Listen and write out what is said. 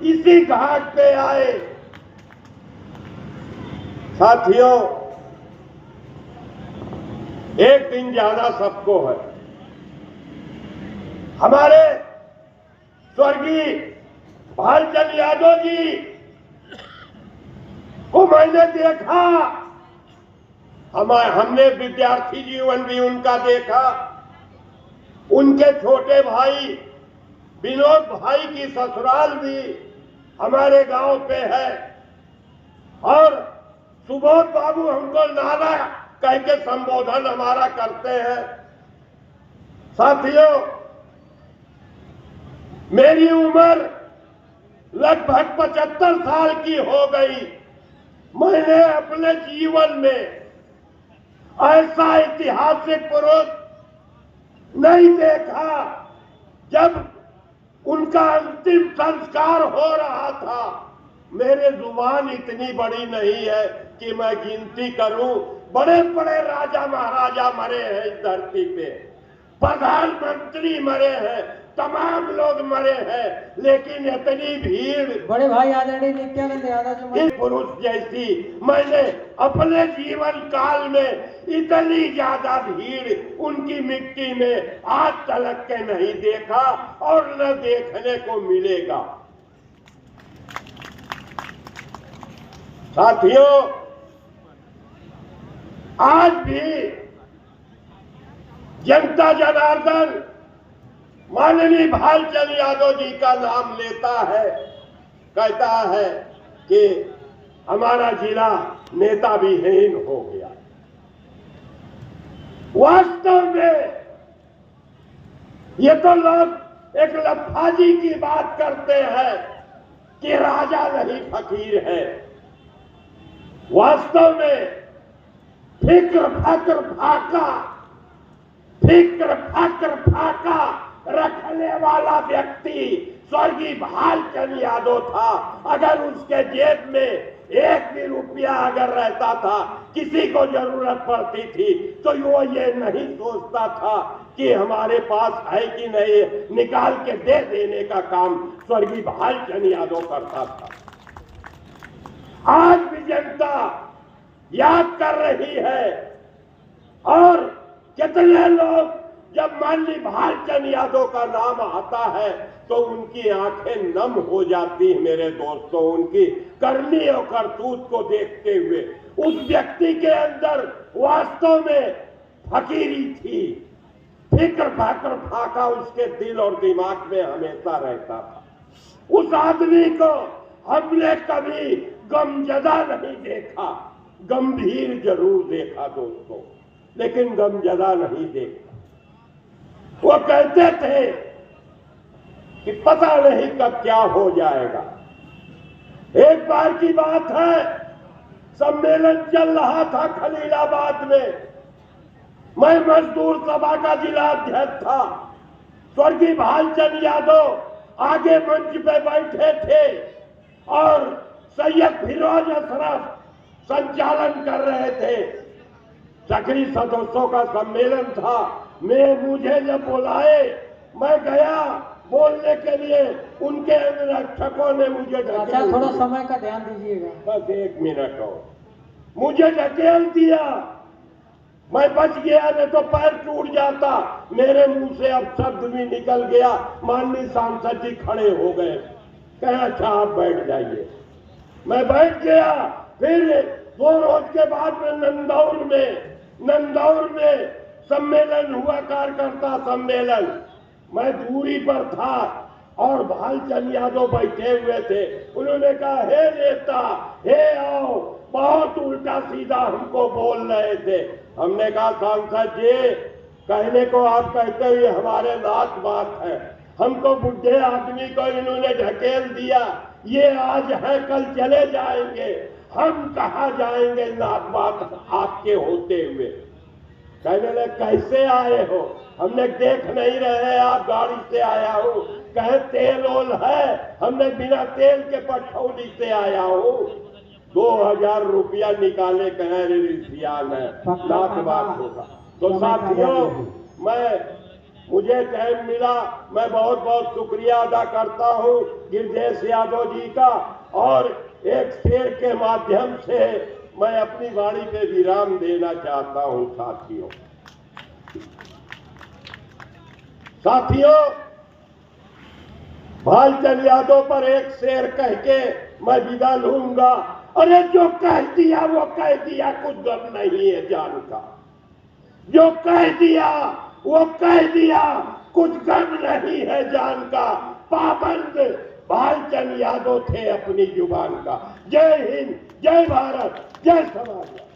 इसी घाट पे आए। साथियों, एक दिन जाना सबको है। हमारे स्वर्गीय भालचंद्र यादव जी को मैंने देखा, हमने विद्यार्थी जीवन भी उनका देखा। उनके छोटे भाई विनोद भाई की ससुराल भी हमारे गांव पे है और सुबोध बाबू हमको नाना कह के संबोधन हमारा करते हैं। साथियों, मेरी उम्र लगभग 75 साल की हो गई। मैंने अपने जीवन में ऐसा ऐतिहासिक पुरुष नहीं देखा। जब उनका अंतिम संस्कार हो रहा था, मेरे जुबान इतनी बड़ी नहीं है कि मैं गिनती करूं। बड़े बड़े राजा महाराजा मरे हैं इस धरती पे, प्रधानमंत्री मरे हैं, तमाम लोग मरे हैं, लेकिन इतनी भीड़ बड़े भाई आदरणीय नित्यानंद यादव इस पुरुष जैसी मैंने अपने जीवन काल में इतनी ज्यादा भीड़ उनकी मिट्टी में आज तलक के नहीं देखा और न देखने को मिलेगा। साथियों, आज भी जनता जनार्दन माननीय भालचंद्र यादव जी का नाम लेता है, कहता है कि हमारा जिला नेता विहीन हो गया। वास्तव में ये तो लोग एक लफाजी की बात करते हैं कि राजा नहीं फकीर है। वास्तव में फिक्र फाका रखने वाला व्यक्ति स्वर्गीय भालचंद्र यादव था। अगर उसके जेब में एक भी रुपया अगर रहता था, किसी को जरूरत पड़ती थी, तो वो ये नहीं सोचता था कि हमारे पास है कि नहीं, निकाल के दे देने का काम स्वर्गीय भालचंद्र यादव करता था। आज भी जनता याद कर रही है और कितने लोग जब माननीय भालचंद्र यादव का नाम आता है तो उनकी आंखें नम हो जाती है। मेरे दोस्तों, उनकी करनी और करतूत को देखते हुए उस व्यक्ति के अंदर वास्तव में फकीरी थी। फिक्र फाका उसके दिल और दिमाग में हमेशा रहता था। उस आदमी को हमने कभी गमजदा नहीं देखा, गंभीर जरूर देखा दोस्तों, लेकिन गमजदा नहीं देखा। वो कहते थे कि पता नहीं कब क्या हो जाएगा। एक बार की बात है, सम्मेलन चल रहा था खलीलाबाद में। मैं मजदूर सभा का जिला अध्यक्ष था। स्वर्गीय भालचंद्र यादव आगे मंच पे बैठे थे और सैयद फिरोज अशरफ संचालन कर रहे थे। सक्रिय सदस्यों का सम्मेलन था। मुझे जब बुलाए, मैं गया बोलने के लिए, उनके अंगरक्षकों ने मुझे ढकेल, थोड़ा समय का ध्यान दीजिएगा, बस 1 मिनट और, मुझे ढकेल दिया। मैं बच गया, नहीं तो पैर टूट जाता। मेरे मुंह से अब शब्द भी निकल गया। माननीय सांसद जी खड़े हो गए, कहे अच्छा आप बैठ जाइए। मैं बैठ गया। फिर 2 रोज के बाद में नंदौर में सम्मेलन हुआ, कार्यकर्ता सम्मेलन। मैं दूरी पर था और भालचंद्र यादव बैठे हुए थे। उन्होंने कहा, हे नेता, हे आओ, बहुत उल्टा सीधा हमको बोल रहे थे। हमने कहा, सांसद जी, कहने को आप कहते हुए हमारे नाक बात है। हमको बुढ़े आदमी को इन्होंने ढकेल दिया। ये आज है, कल चले जाएंगे। हम कहा जाएंगे नाक बात आपके होते हुए। कहने लगे, कैसे आए हो? हमने देख नहीं रहे, आप गाड़ी से आया हूँ। कहे तेल ओल है? हमने बिना तेल के पटौली से आया हूँ। 2000 रुपया निकाले, कहे रिसियान है, नाक बात होगा। तो साथियों, मैं मुझे टाइम मिला, मैं बहुत बहुत शुक्रिया अदा करता हूं गिरिजेश यादव जी का। और एक शेर के माध्यम से मैं अपनी वाणी पे विराम देना चाहता हूं। साथियों, भालचंद्र यादव पर एक शेर कह के मैं विदा लूंगा। अरे जो कह दिया वो कह दिया, कुछ गम नहीं है जान का। जो कह दिया वो कह दिया, कुछ गम नहीं है जान का। पाबंद भालचंद्र यादव थे अपनी जुबान का। जय हिंद, जय भारत, जय समाज।